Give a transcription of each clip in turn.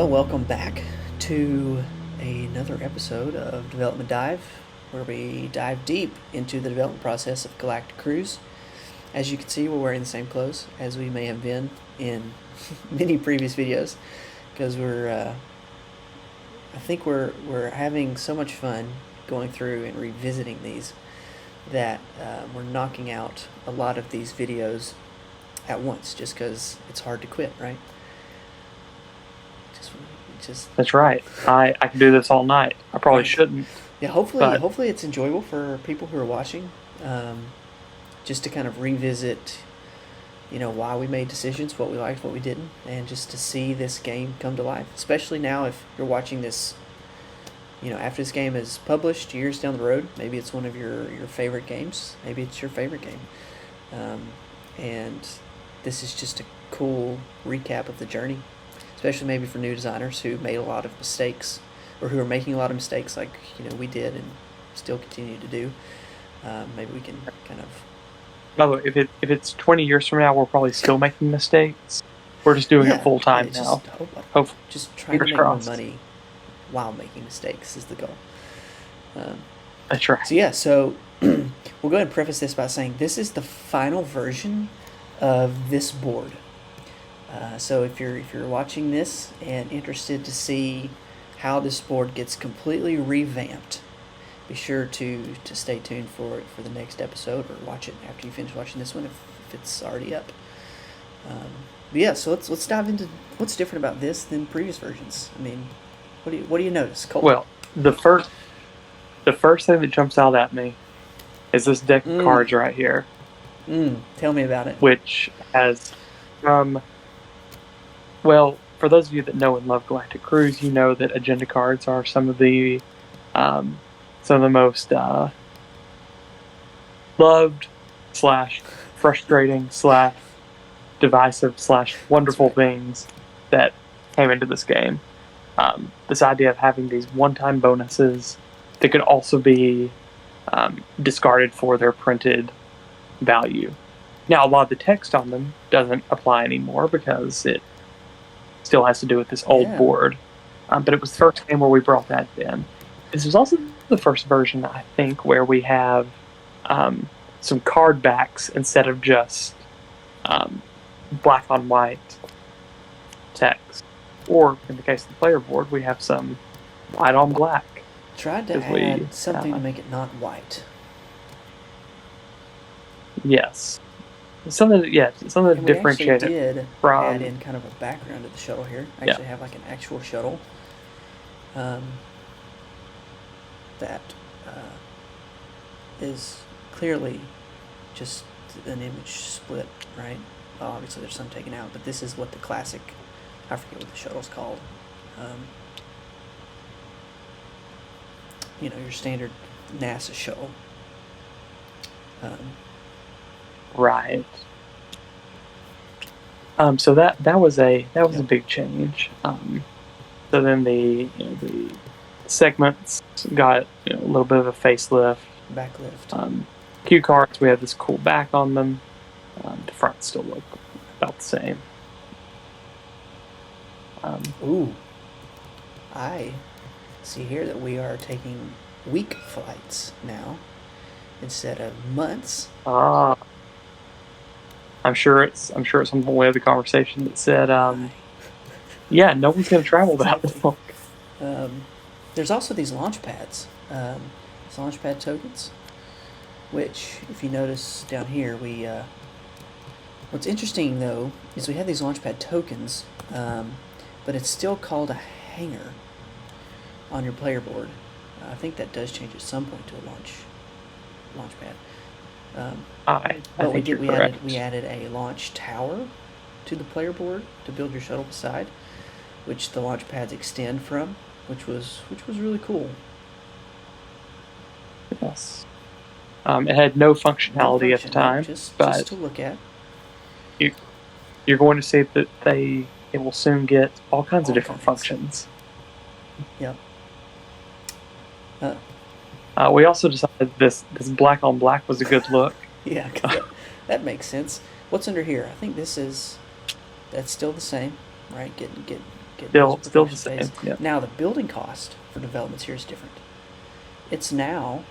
Well, welcome back to another episode of Development Dive, where we dive deep into the development process of Galactic Cruise. As you can see, we're wearing the same clothes as we may have been in many previous videos, because I think we're having so much fun going through and revisiting these that we're knocking out a lot of these videos at once, just because it's hard to quit, right? Just That's right. I can do this all night. I probably shouldn't. Yeah, hopefully it's enjoyable for people who are watching, just to kind of revisit, why we made decisions, what we liked, what we didn't, and just to see this game come to life. Especially now, if you're watching this, after this game is published, years down the road, maybe it's one of your favorite games, maybe it's your favorite game, and this is just a cool recap of the journey. Especially maybe for new designers who made a lot of mistakes, or who are making a lot of mistakes like we did and still continue to do. Maybe we can kind of. By the way, if it's 20 years from now, we're probably still making mistakes. We're just doing it full time now. Hopefully, just trying to make more money while making mistakes is the goal. That's right. So we'll go ahead and preface this by saying this is the final version of this board. So if you're watching this and interested to see how this board gets completely revamped, be sure to stay tuned for the next episode, or watch it after you finish watching this one if it's already up. So let's dive into what's different about this than previous versions. I mean, what do you notice, Koltin? Well, the first thing that jumps out at me is this deck of cards right here. Tell me about it. Which has well, for those of you that know and love Galactic Cruise, you know that agenda cards are some of the most loved / frustrating / divisive / wonderful things that came into this game. This idea of having these one-time bonuses that could also be discarded for their printed value. Now, a lot of the text on them doesn't apply anymore because it still has to do with this old board. But it was the first game where we brought that in. This was also the first version, I think, where we have some card backs instead of just black on white text. Or, in the case of the player board, we have some white on black. Tried to add something to make it not white. Yes. Something to differentiate it from. Add in kind of a background to the shuttle here. I actually have like an actual shuttle that is clearly just an image split, right? Well, obviously there's some taken out, but this is what the classic, I forget what the shuttle's called. Your standard NASA shuttle. Right. So that was a big change. So then the segments got a little bit of a facelift. Backlift. Cue cards, we have this cool back on them. The front still look about the same. I see here that we are taking week flights now instead of months. I'm sure at some point we had the conversation that said, no one's going to travel that long. There's also these launch pads, these launch pad tokens, which, if you notice down here, what's interesting though is we have these launch pad tokens, but it's still called a hanger on your player board. I think that does change at some point to a launch pad. I think you're correct. We added a launch tower to the player board to build your shuttle beside, which the launch pads extend from, which was really cool. Yes. It had no functionality at the time, but just to look at. You're going to see that it will soon get all kinds of different functions. Yep. We also decided this black on black was a good look. Yeah, that makes sense. What's under here? I think that's still the same, right? Get get Still basic the perfection same. phase. Yeah. Now the building cost for developments here is different. It's now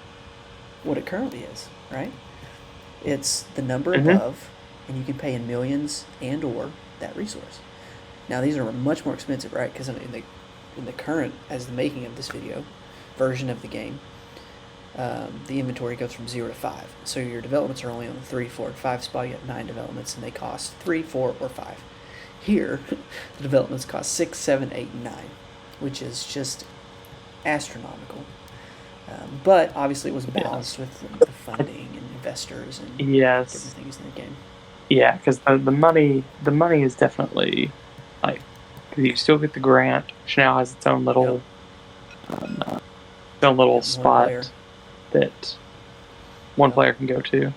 what it currently is, right? It's the number above, and you can pay in millions and or that resource. Now these are much more expensive, right? Because in the current, as the making of this video, version of the game, the inventory goes from 0 to 5. So your developments are only on the 3, 4, and 5 spot. You have 9 developments, and they cost 3, 4, or 5. Here, the developments cost 6, 7, 8, and 9, which is just astronomical. But obviously, it was balanced with the funding and investors and different things in the game. Yeah, because the money is definitely like, because you still get the grant, which now has its own little spot that one player can go to.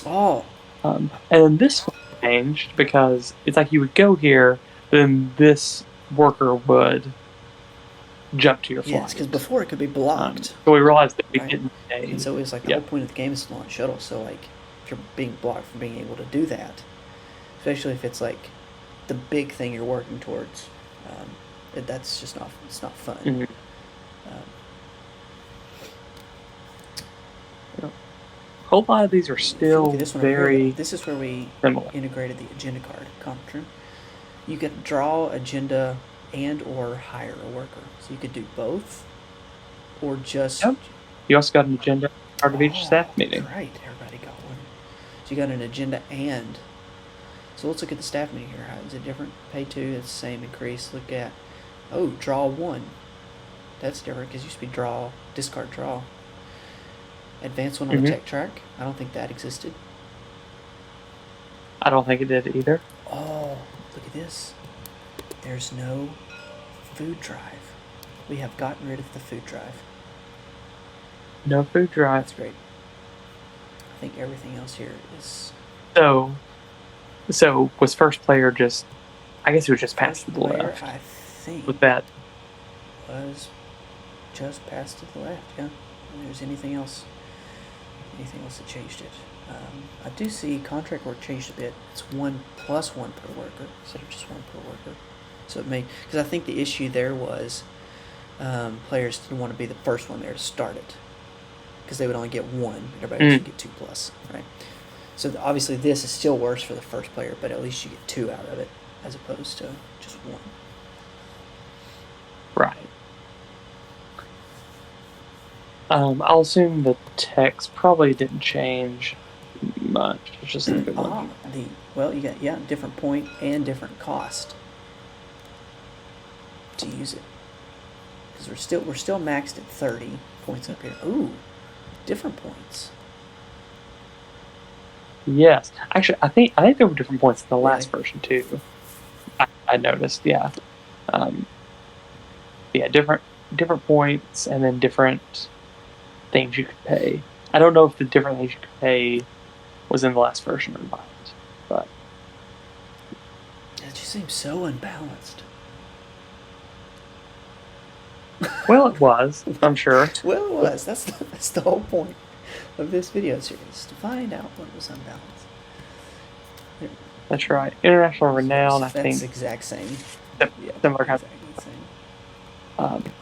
Oh. And this one changed because it's like you would go here, then this worker would jump to your flight. Yes, because before it could be blocked. So we realized that we didn't. And so it was like the whole point of the game is to launch shuttle. So like, if you're being blocked from being able to do that, especially if it's like the big thing you're working towards, that's just not fun. Mm-hmm. A whole lot of these are still very. This is where we similar. Integrated the agenda card conference. You could draw agenda and or hire a worker, so you could do both, or just. Yep. You also got an agenda part of each staff meeting. Right, everybody got one. So you got an agenda and. So let's look at the staff meeting here. How is it different? Pay 2, it's the same increase. Look at, draw 1. That's different because it used to be discard draw. Advance 1 on the tech track. I don't think that existed. I don't think it did either. Oh, look at this. There's no food drive. We have gotten rid of the food drive. No food drive. That's great. I think everything else here is. So was first player just? I guess it was just past to the left. I think. With that. Was just past to the left. Yeah. If there's anything else that changed it. I do see contract work changed a bit. It's 1 plus 1 per worker instead of just 1 per worker. So it may, because I think the issue there was players didn't want to be the first one there to start it, because they would only get 1. Everybody else would get 2 plus, right? So obviously this is still worse for the first player, but at least you get 2 out of it as opposed to just 1. Right. I'll assume the text probably didn't change much. It's just like you got different point and different cost to use it, because we're still maxed at 30 points up here. Ooh, different points. Yes, actually, I think there were different points in the last version too. I noticed, yeah, different points and then different things you could pay. I don't know if the different things you could pay was in the last version or not, but it just seems so unbalanced. Well, it was, I'm sure. Well, it was. That's the whole point of this video series, to find out what was unbalanced. That's right. International renown, I think. That's the exact same. Similar kind of thing.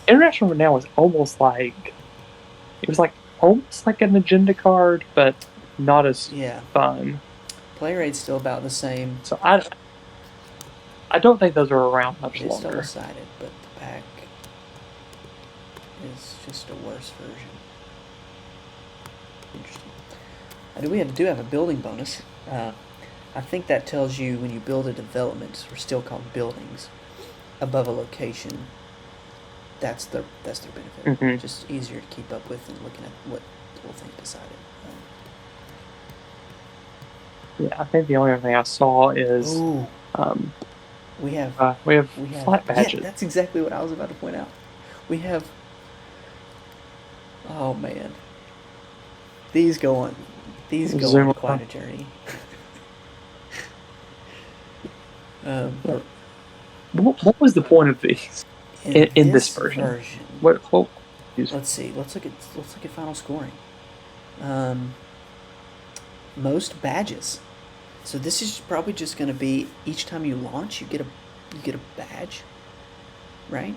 International renown was almost like an agenda card, but not as fun. Play rate's still about the same. So I don't think those are around much it's longer. It's double-sided, but the pack is just a worse version. Interesting. We do have a building bonus. I think that tells you when you build a development, or still called buildings, above a location, that's their benefit. Mm-hmm. Just easier to keep up with than looking at what the whole thing decided. Yeah, I think the only other thing I saw is we have flat badges. Yeah, that's exactly what I was about to point out. We have. Oh man, these go on quite a journey. What was the point of these in this version? What? Let's see. Let's look at final scoring. Most badges. So this is probably just going to be each time you launch, you get you get a badge, right?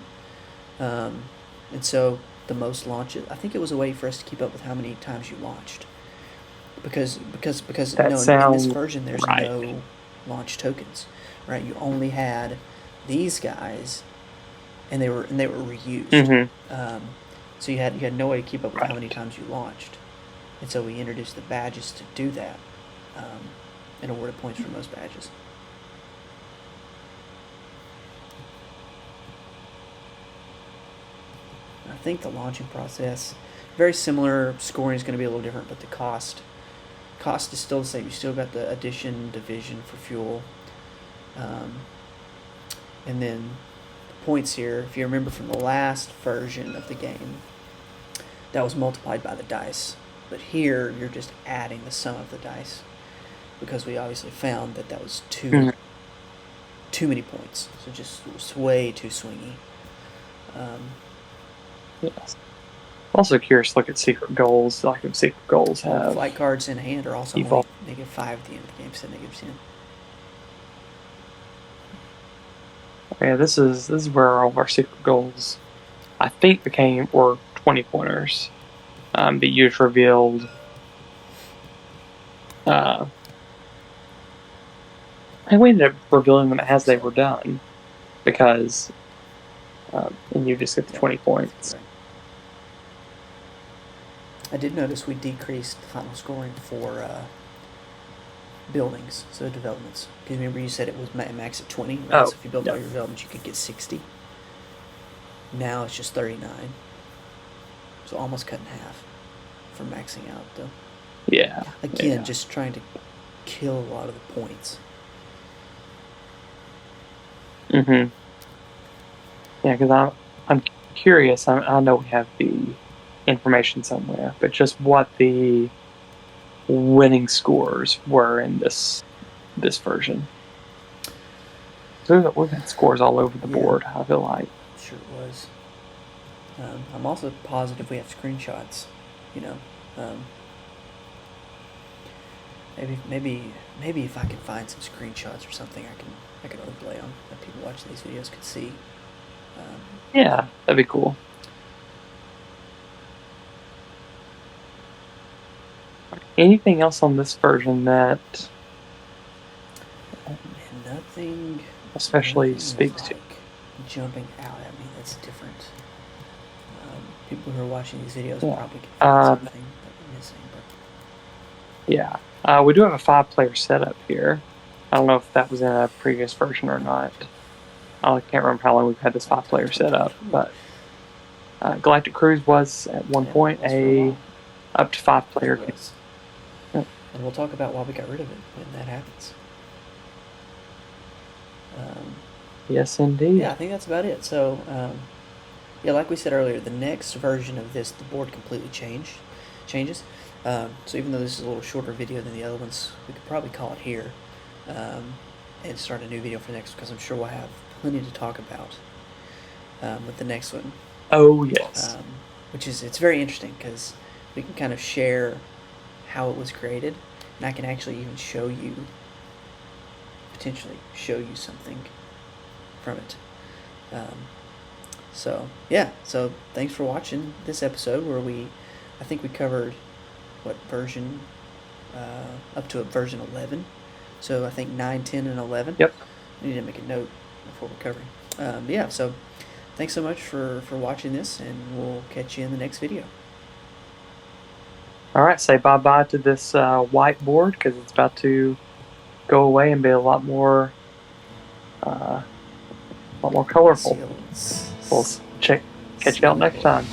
And so the most launches, I think it was a way for us to keep up with how many times you launched. Because That no, in this sounds version there's right. no launch tokens, right? You only had these guys, and they were reused. Mm-hmm. So you had no way to keep up with how many Right. times you launched, and so we introduced the badges to do that, and awarded points from those badges. I think the launching process, very similar. Scoring is going to be a little different, but the cost is still the same. You still got the addition division for fuel, and then the points here. If you remember from the last version of the game, that was multiplied by the dice, but here you're just adding the sum of the dice, because we obviously found that was too many points. So just it was way too swingy. Yes. Also curious to look at secret goals. Like if secret goals have flight cards in hand are also only evolved. -5 at the end of the game, instead of -10. Yeah, this is where all of our secret goals, I think, were 20-pointers. That you just revealed. And we ended up revealing them as they were done, because and you just get the 20 points. Right. I did notice we decreased the final scoring for buildings, so developments. Because remember you said it was max at 20, right? So if you built all your developments, you could get 60. Now it's just 39. So almost cut in half for maxing out, though. Yeah. Again, just trying to kill a lot of the points. Mm-hmm. Yeah, because I'm curious. I know we have the information somewhere, but just what the winning scores were in this version. So we've had scores all over the board, I feel like. Sure it was. I'm also positive we have screenshots. Maybe if I can find some screenshots or something, I can overlay them that people watching these videos could see. Yeah, that'd be cool. Anything else on this version that nothing especially speaks to jumping out at me that's different? People who are watching these videos probably can find something that we're missing. But yeah, we do have a 5-player setup here. I don't know if that was in a previous version or not. I can't remember how long we've had this 5-player setup, but Galactic Cruise was at one point a up to 5-player game. And we'll talk about why we got rid of it when that happens. Yes, indeed. Yeah, I think that's about it. So, yeah, like we said earlier, the next version of this, the board completely changes. So even though this is a little shorter video than the other ones, we could probably call it here, and start a new video for next, because I'm sure we'll have plenty to talk about with the next one. Oh, yes. It's very interesting, because we can kind of share how it was created, and I can actually even potentially show you something from it. So thanks for watching this episode where I think we covered what version, up to version 11. So I think 9, 10, and 11. Yep. I need to make a note before we're covering. So thanks so much for watching this, and we'll catch you in the next video. All right, say bye-bye to this whiteboard, because it's about to go away and be a lot more colorful. We'll catch you out next time.